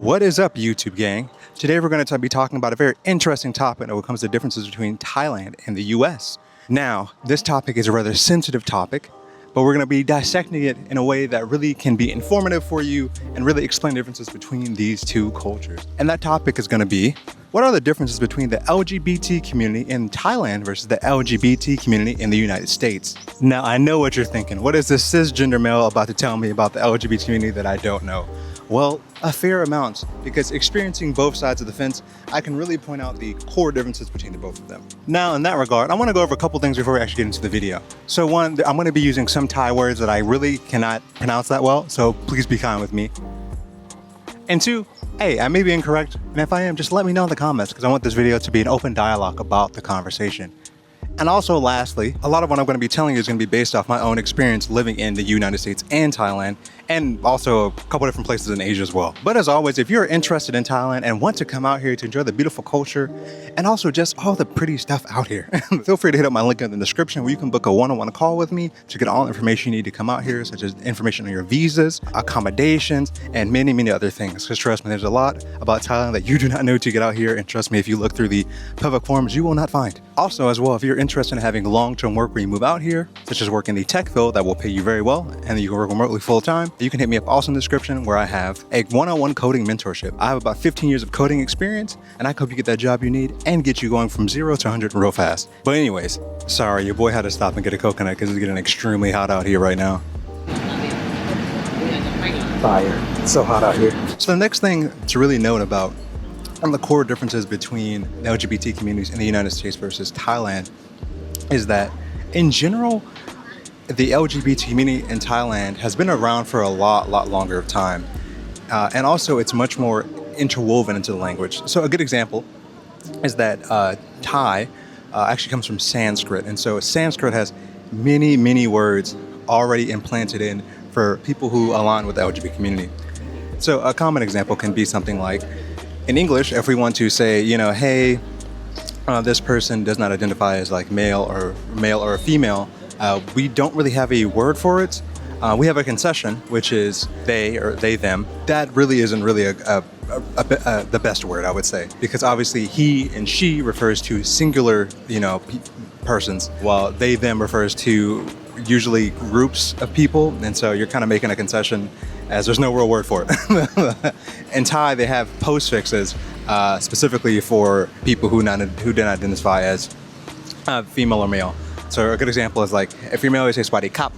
What is up, YouTube gang? Today we're going to be talking about a very interesting topic when it comes to differences between Thailand and the US. Now, this topic is a rather sensitive topic, but we're going to be dissecting it in a way that really can be informative for you and really explain the differences between these two cultures. And that topic is going to be, what are the differences between the LGBT community in Thailand versus the LGBT community in the United States? Now, I know what you're thinking. What is this cisgender male about to tell me about the LGBT community that I don't know? Well, a fair amount, because experiencing both sides of the fence, I can really point out the core differences between the both of them. Now, in that regard, I want to go over a couple things before we actually get into the video. So one, I'm going to be using some Thai words that I really cannot pronounce that well, so please be kind with me. And two, hey, I may be incorrect, and if I am, just let me know in the comments, because I want this video to be an open dialogue about the conversation. And also, lastly, a lot of what I'm going to be telling you is going to be based off my own experience living in the United States and Thailand, and also a couple different places in Asia as well. But as always, if you're interested in Thailand and want to come out here to enjoy the beautiful culture and also just all the pretty stuff out here, feel free to hit up my link in the description where you can book a one-on-one call with me to get all the information you need to come out here, such as information on your visas, accommodations, and many, many other things. Because trust me, there's a lot about Thailand that you do not know to get out here, and trust me, if you look through the public forums, you will not find. Also, as well, if you're interested in having long-term work where you move out here, such as work in the tech field that will pay you very well, and you can work remotely full-time, you can hit me up also in the description where I have a one-on-one coding mentorship. I have about 15 years of coding experience, and I hope you get that job you need and get you going from 0 to 100 real fast. But anyways, sorry, your boy had to stop and get a coconut because it's getting extremely hot out here right now. Fire. It's so hot out here. So the next thing to really note about one of the core differences between the LGBT communities in the United States versus Thailand is that, in general, the LGBT community in Thailand has been around for a lot longer of time. And also, it's much more interwoven into the language. So a good example is that Thai actually comes from Sanskrit. And so Sanskrit has many words already implanted in for people who align with the LGBT community. So a common example can be something like, in English, if we want to say, hey, this person does not identify as like male or female, we don't really have a word for it. We have a concession, which is they or they, them. That really isn't really the best word, I would say, because obviously he and she refers to singular, persons, while they, them refers to usually groups of people. And so you're kind of making a concession as there's no real word for it. In Thai, they have postfixes specifically for people who didn't identify as female or male. So a good example is like, if you're male, you say swadi kap.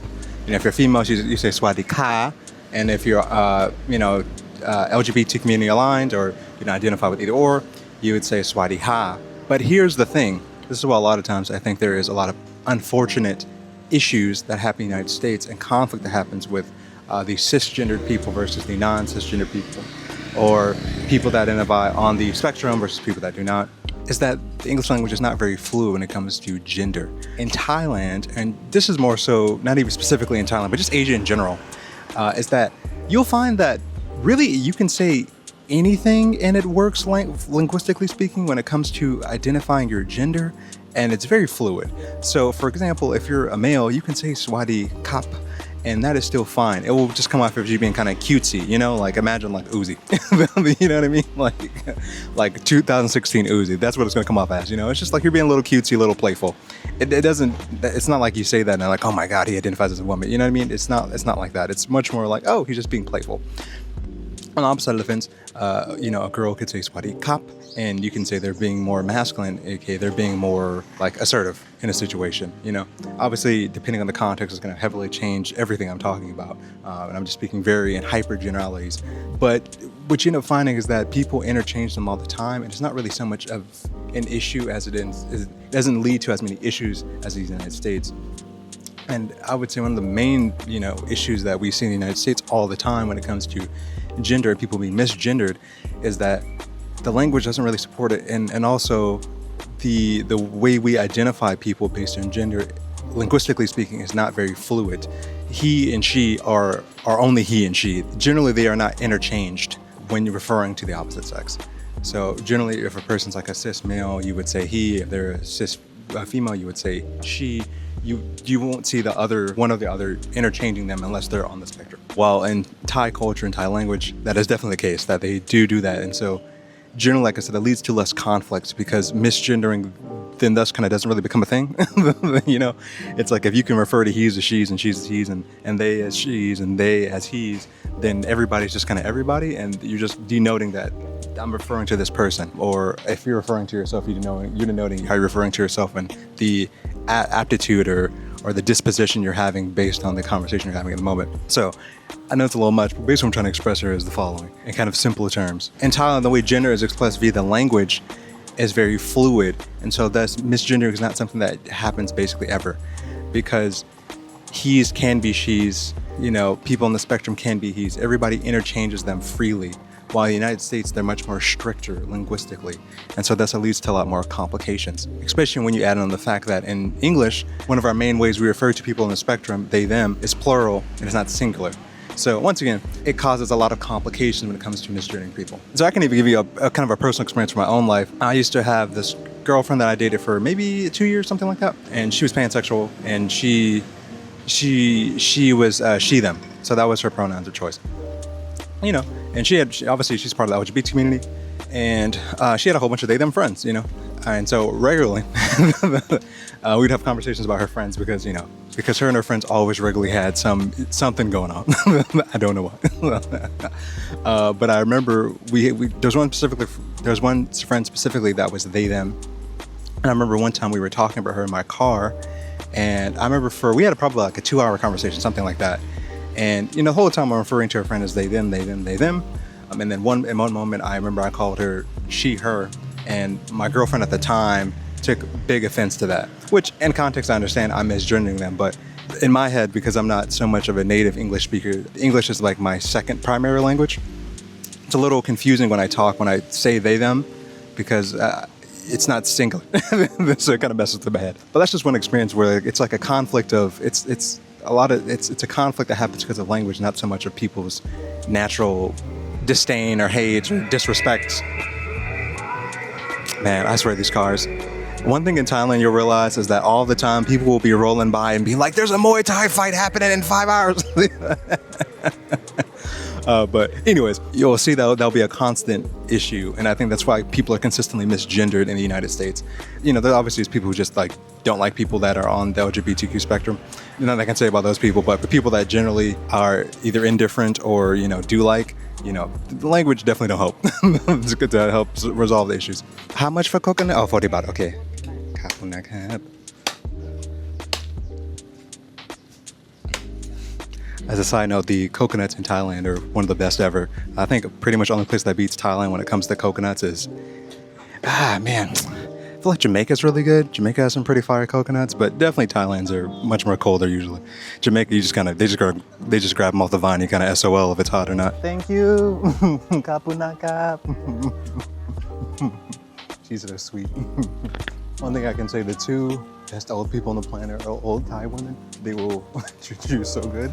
If you're female, you say swadi ka. And if you're, LGBT community aligned or you don't identify with either or, you would say swadi ha. But here's the thing. This is why a lot of times I think there is a lot of unfortunate issues that happen in the United States and conflict that happens with the cisgendered people versus the non-cisgendered people, or people that identify on the spectrum versus people that do not, is that the English language is not very fluid when it comes to gender. In Thailand, and this is more so not even specifically in Thailand, but just Asia in general, is that you'll find that really you can say anything and it works linguistically speaking when it comes to identifying your gender, and it's very fluid. So for example, if you're a male, you can say swadi kap, and that is still fine. It will just come off as you being kind of cutesy, like imagine like Uzi. You know what I mean? Like 2016 Uzi. That's what it's gonna come off as. It's just like you're being a little cutesy, a little playful. It's not like you say that and they're like, oh my God, he identifies as a woman. You know what I mean? It's not like that. It's much more like, oh, he's just being playful. On the opposite side of the fence, a girl could say swadi kap, and you can say they're being more masculine, aka they're being more like assertive in a situation. Obviously, depending on the context, it's going to heavily change everything I'm talking about, and I'm just speaking very in hyper generalities. But what you end up finding is that people interchange them all the time, and it's not really so much of an issue as it doesn't lead to as many issues as the United States. And I would say one of the main, issues that we see in the United States all the time when it comes to gender and people being misgendered is that the language doesn't really support it, and also the way we identify people based on gender, linguistically speaking, is not very fluid. He and she are only he and she. Generally, they are not interchanged when you're referring to the opposite sex. So generally, if a person's like a cis male, you would say he. If they're a cis female, you would say she. you won't see the other one or the other interchanging them unless they're on the spectrum. While in Thai culture and Thai language, that is definitely the case, that they do that. And so generally, like I said, it leads to less conflicts because misgendering then thus kind of doesn't really become a thing. You know, it's like if you can refer to he's as she's and she's as he's and they as she's and they as he's, then everybody's just kind of everybody, and you're just denoting that I'm referring to this person. Or if you're referring to yourself, you're denoting how you're referring to yourself and the aptitude or the disposition you're having based on the conversation you're having at the moment. So I know it's a little much, but basically what I'm trying to express here is the following in kind of simpler terms. In Thailand, the way gender is expressed via the language is very fluid, and so thus misgendering is not something that happens basically ever, because he's can be she's, you know, people on the spectrum can be he's, everybody interchanges them freely, while in the United States they're much more stricter linguistically, and so that's what leads to a lot more complications, especially when you add on the fact that in English, one of our main ways we refer to people on the spectrum, they them, is plural and it's not singular. So once again, it causes a lot of complications when it comes to misgendering people. So I can even give you a kind of a personal experience from my own life. I used to have this girlfriend that I dated for maybe 2 years, something like that. And she was pansexual, and she was she, them. So that was her pronouns of choice. You know, and obviously she's part of the LGBT community, and she had a whole bunch of they, them friends, you know. And so regularly, we'd have conversations about her friends because her and her friends always regularly had something going on. I don't know what. But I remember there's one friend specifically that was they, them. And I remember one time we were talking about her in my car, and I remember we had probably like a 2-hour conversation, something like that. And, you know, the whole time I'm referring to her friend as they, them, they, them, they, them. And then in one moment, I remember I called her she, her. And my girlfriend at the time took big offense to that, which in context, I understand I'm misgendering them. But in my head, because I'm not so much of a native English speaker, English is like my second primary language. It's a little confusing when I say they, them, because it's not singular. So it kind of messes with my head. But that's just one experience where it's like a conflict of, it's a conflict that happens because of language, not so much of people's natural disdain or hate or disrespect. Man, I swear these cars. One thing in Thailand you'll realize is that all the time people will be rolling by and be like, there's a Muay Thai fight happening in 5 hours. But anyways, you'll see that there'll be a constant issue. And I think that's why people are consistently misgendered in the United States. You know, there obviously is people who just don't like people that are on the LGBTQ spectrum. Nothing I can say about those people, but the people that generally are either indifferent or, do like, the language definitely don't help. It's good to help resolve the issues. How much for coconut? Oh, 40 baht. Okay. As a side note, the coconuts in Thailand are one of the best ever. I think pretty much the only place that beats Thailand when it comes to coconuts is, man, I feel like Jamaica's really good. Jamaica has some pretty fire coconuts, but definitely Thailand's are much more colder usually. Jamaica, you just they just grab them off the vine. You kind of SOL if it's hot or not. Thank you. Kapunakap. She's so sweet. One thing I can say, the two best old people on the planet are old Thai women. They will treat you so good.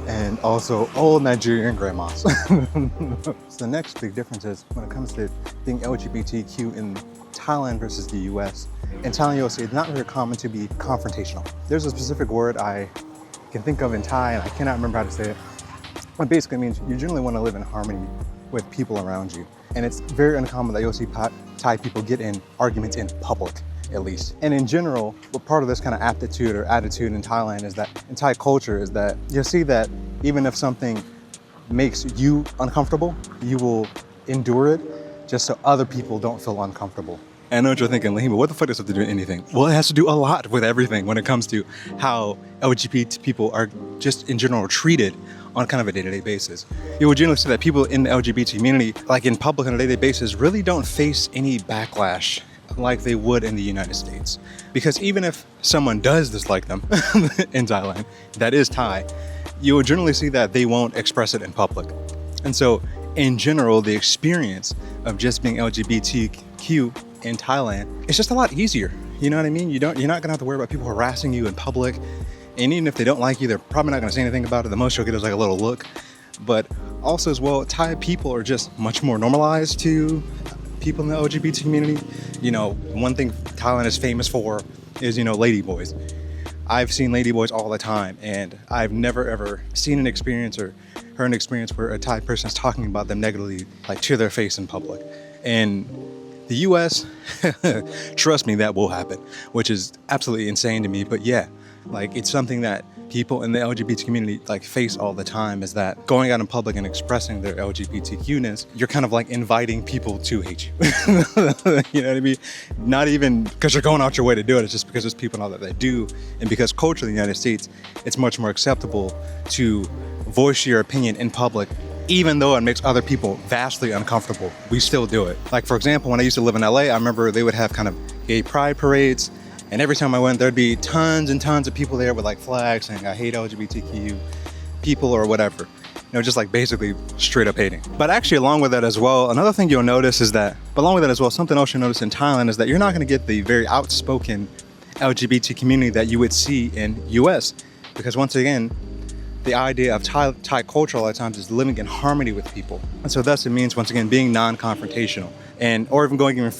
And also old Nigerian grandmas. So the next big difference is when it comes to being LGBTQ in Thailand versus the US. In Thailand, you'll see it's not very common to be confrontational. There's a specific word I can think of in Thai, and I cannot remember how to say it. It basically means you generally want to live in harmony with people around you. And it's very uncommon that you'll see Thai people get in arguments in public, at least. And in general, what part of this kind of aptitude or attitude in Thailand is that, in Thai culture, is that you'll see that even if something makes you uncomfortable, you will endure it just so other people don't feel uncomfortable. I know what you're thinking, Laghima, what the fuck does it have to do with anything? Well, it has to do a lot with everything when it comes to how LGBT people are just in general treated on kind of a day-to-day basis. You will generally see that people in the LGBT community, like in public on a day-to-day basis, really don't face any backlash like they would in the United States. Because even if someone does dislike them in Thailand, that is Thai, you will generally see that they won't express it in public. And so in general, the experience of just being LGBTQ in Thailand, it's just a lot easier. You know what I mean? You're not gonna have to worry about people harassing you in public. And even if they don't like you, they're probably not gonna say anything about it. The most you'll get is like a little look. But also as well, Thai people are just much more normalized to people in the LGBT community. One thing Thailand is famous for is, lady boys. I've seen ladyboys all the time, and I've never ever seen an experience or heard an experience where a Thai person is talking about them negatively, like to their face in public. And the US, trust me, that will happen, which is absolutely insane to me. But yeah, like it's something that people in the LGBT community like face all the time, is that going out in public and expressing their LGBTQ-ness, you're kind of like inviting people to hate you. You know what I mean? Not even because you're going out your way to do it, it's just because there's people now that do. And because culturally in the United States, it's much more acceptable to voice your opinion in public, even though it makes other people vastly uncomfortable. We still do it. Like for example, when I used to live in LA, I remember they would have kind of gay pride parades. And every time I went, there'd be tons and tons of people there with like flags saying, I hate LGBTQ people or whatever. You know, just like basically straight up hating. But actually along with that as well, another thing you'll notice is that, something else you'll notice in Thailand is that you're not gonna get the very outspoken LGBT community that you would see in US. Because once again, the idea of Thai culture a lot of times is living in harmony with people. And so thus it means, once again, being non-confrontational or even going even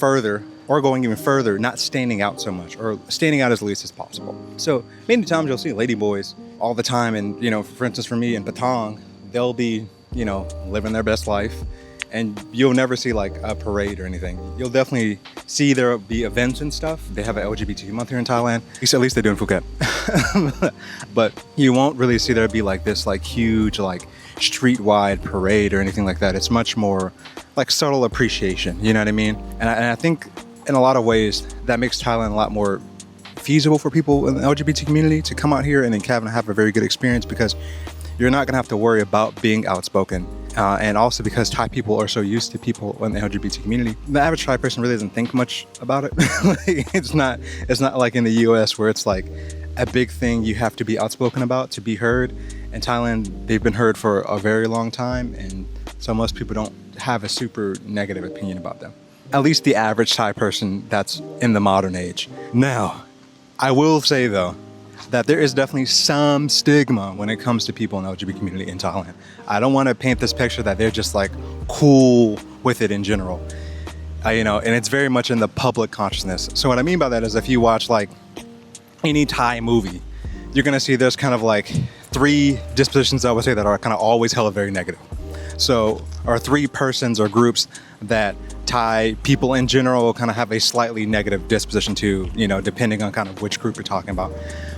further, not standing out so much, or standing out as least as possible. So many times you'll see ladyboys all the time, and you know, for instance, for me in Patong, they'll be, you know, living their best life, and you'll never see like a parade or anything. You'll definitely see there'll be events and stuff. They have an LGBT month here in Thailand. At least they do in Phuket. But you won't really see there be like this like huge like street-wide parade or anything like that. It's much more like subtle appreciation, you know what I mean? And I think in a lot of ways, that makes Thailand a lot more feasible for people in the LGBT community to come out here and then have a very good experience, because you're not gonna have to worry about being outspoken. And also because Thai people are so used to people in the LGBT community, the average Thai person really doesn't think much about it. It's not like in the US where it's like a big thing you have to be outspoken about to be heard. In Thailand, they've been heard for a very long time, and so most people don't have a super negative opinion about them. At least the average Thai person that's in the modern age. Now, I will say though, that there is definitely some stigma when it comes to people in the LGBT community in Thailand. I don't want to paint this picture that they're just like cool with it in general. You know, and it's very much in the public consciousness. So what I mean by that is if you watch like any Thai movie, you're gonna see there's kind of like three dispositions, I would say, that are kind of always hella very negative. So, or three persons or groups that Thai people in general will kind of have a slightly negative disposition to, you know, depending on kind of which group you're talking about.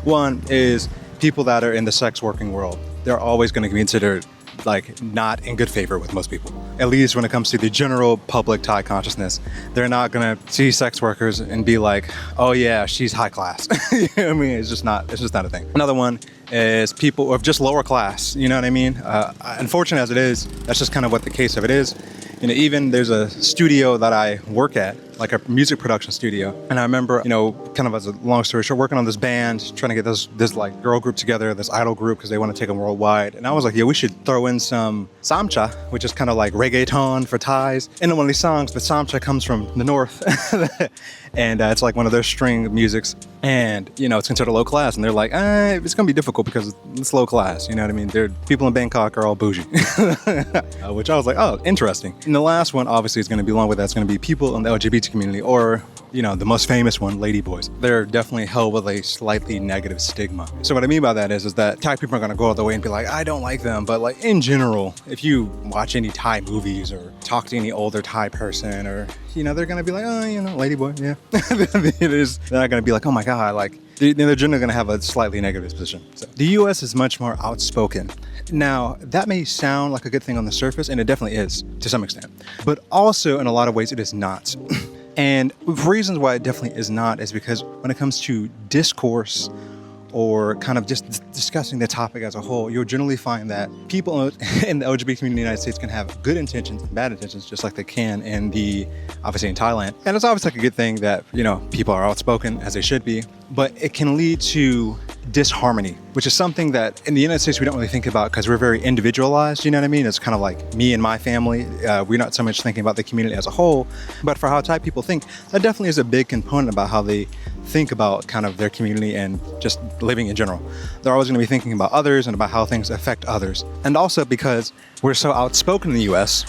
One is people that are in the sex working world. They're always going to be considered like not in good favor with most people. At least when it comes to the general public Thai consciousness, they're not going to see sex workers and be like, oh yeah, she's high class. You know what I mean? It's just not a thing. Another one is people of just lower class. You know what I mean? Unfortunate as it is, that's just kind of what the case of it is. You know, even there's a studio that I work at, like a music production studio. And I remember, you know, kind of as a long story short, working on this band, trying to get this like girl group together, this idol group, because they want to take them worldwide. And I was like, yeah, we should throw in some samcha, which is kind of like reggaeton for Thais. In one of these songs, but samcha comes from the north. And it's like one of their string musics. And, you know, it's considered low class. And they're like, it's going to be difficult because it's low class. You know what I mean? People in Bangkok are all bougie. Which I was like, oh, interesting. And the last one, obviously, is going to be along with that. It's going to be people in the LGBT community, or, you know, the most famous one, ladyboys. They're definitely held with a slightly negative stigma. So what I mean by that is that Thai people are going to go out the way and be like, I don't like them. But like in general, if you watch any Thai movies or talk to any older Thai person, or, you know, they're going to be like, oh, you know, ladyboy, yeah. They're not going to be like, oh my God, like, they're generally going to have a slightly negative disposition. So the US is much more outspoken. Now, that may sound like a good thing on the surface, and it definitely is to some extent. But also, in a lot of ways, it is not. And reasons why it definitely is not is because when it comes to discourse or kind of just discussing the topic as a whole, you'll generally find that people in the LGBT community in the United States can have good intentions and bad intentions, just like they can obviously in Thailand. And it's obviously like a good thing that, you know, people are outspoken, as they should be, but it can lead to disharmony, which is something that in the United States we don't really think about because we're very individualized, you know what I mean? It's kind of like me and my family. We're not so much thinking about the community as a whole, but for how Thai people think, that definitely is a big component about how they think about kind of their community and just living in general. They're always going to be thinking about others and about how things affect others. And also because we're so outspoken in the US,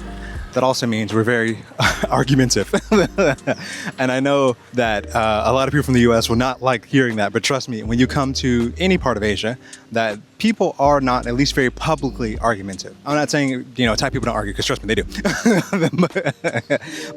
that also means we're very argumentative. And I know that a lot of people from the US will not like hearing that, but trust me, when you come to any part of Asia, that people are not at least very publicly argumentative. I'm not saying, Thai people don't argue, because trust me, they do.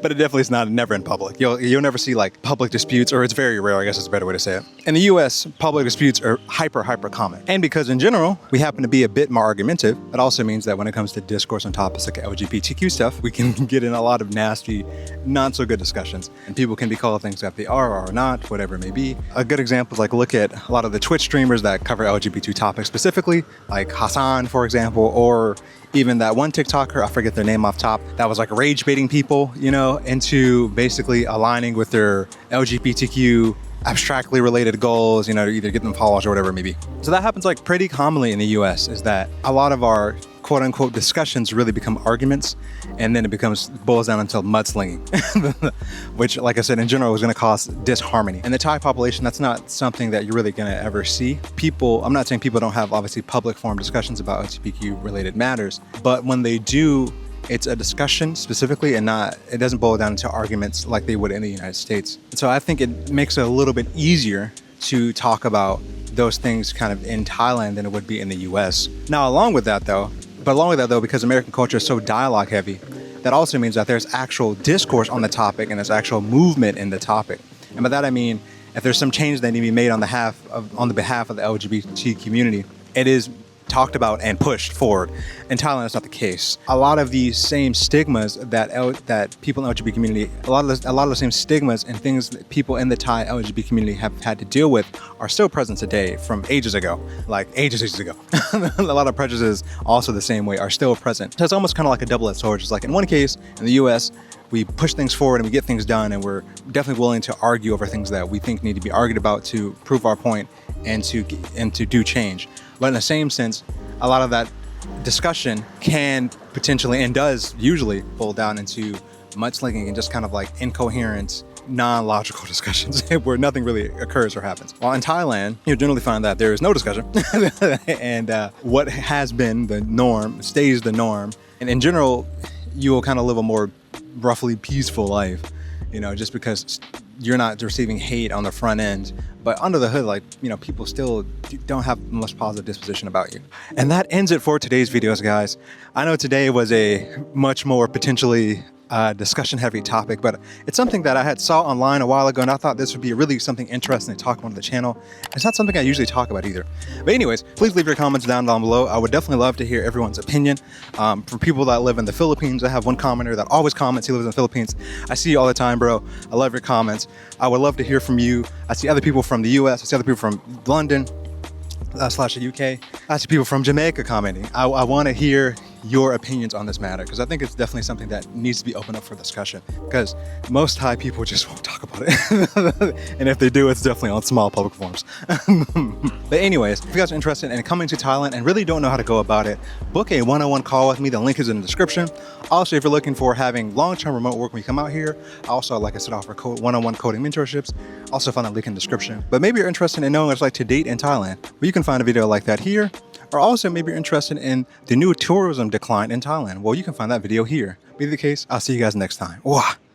But it definitely is never in public. You'll never see like public disputes, or it's very rare, I guess is a better way to say it. In the US, public disputes are hyper common. And because in general, we happen to be a bit more argumentative, that also means that when it comes to discourse on topics like LGBTQ stuff, we can get in a lot of nasty, not so good discussions. And people can be called things that they are or are not, whatever it may be. A good example is like look at a lot of the Twitch streamers that cover LGBT topics specifically, like Hassan, for example, or even that one TikToker, I forget their name off top, that was like rage baiting people, into basically aligning with their LGBTQ abstractly related goals, to either get them followers or whatever it may be. So that happens like pretty commonly in the US, is that a lot of our quote unquote discussions really become arguments, and then it boils down until mudslinging, which, like I said, in general is going to cause disharmony. In the Thai population, that's not something that you're really going to ever see. I'm not saying people don't have obviously public forum discussions about LGBTQ related matters, but when they do, it's a discussion specifically, and it doesn't boil down into arguments like they would in the United States. And so I think it makes it a little bit easier to talk about those things kind of in Thailand than it would be in the US. Now, along with that though, because American culture is so dialogue heavy, that also means that there's actual discourse on the topic and there's actual movement in the topic. And by that I mean, if there's some change that need to be made on the behalf of the LGBT community, it is talked about and pushed forward. In Thailand, that's not the case. A lot of these same stigmas that people in the LGBT community, a lot of the same stigmas and things that people in the Thai LGBT community have had to deal with are still present today from ages ago, like ages ago. A lot of prejudices also the same way are still present. So it's almost kind of like a double-edged sword. It's like in one case, in the US, we push things forward and we get things done, and we're definitely willing to argue over things that we think need to be argued about to prove our point and to do change. But in the same sense, a lot of that discussion can potentially, and does usually, boil down into mudslinging and just kind of like incoherent, non-logical discussions where nothing really occurs or happens. While in Thailand, you generally find that there is no discussion and what has been the norm stays the norm. And in general, you will kind of live a more roughly peaceful life, just because you're not receiving hate on the front end, but under the hood, people still don't have much positive disposition about you. And that ends it for today's videos, guys. I know today was a much more potentially discussion heavy topic, but it's something that I had saw online a while ago, and I thought this would be really something interesting to talk about on the channel. It's not something I usually talk about either. But anyways, please leave your comments down below. I would definitely love to hear everyone's opinion. For people that live in the Philippines, I have one commenter that always comments. He lives in the Philippines. I see you all the time, bro. I love your comments. I would love to hear from you. I see other people from the US. I see other people from London / the UK. I see people from Jamaica commenting. I want to hear your opinions on this matter, because I think it's definitely something that needs to be opened up for discussion, because most Thai people just won't talk about it. And if they do, it's definitely on small public forums. But anyways, if you guys are interested in coming to Thailand and really don't know how to go about it, book a one-on-one call with me. The link is in the description. Also, if you're looking for having long-term remote work when you come out here, also, like I said, offer one-on-one coding mentorships. Also find that link in the description. But maybe you're interested in knowing what it's like to date in Thailand. Well, you can find a video like that here. Or also maybe you're interested in the new tourism decline in Thailand. Well, you can find that video here. Be the case, I'll see you guys next time. Wah!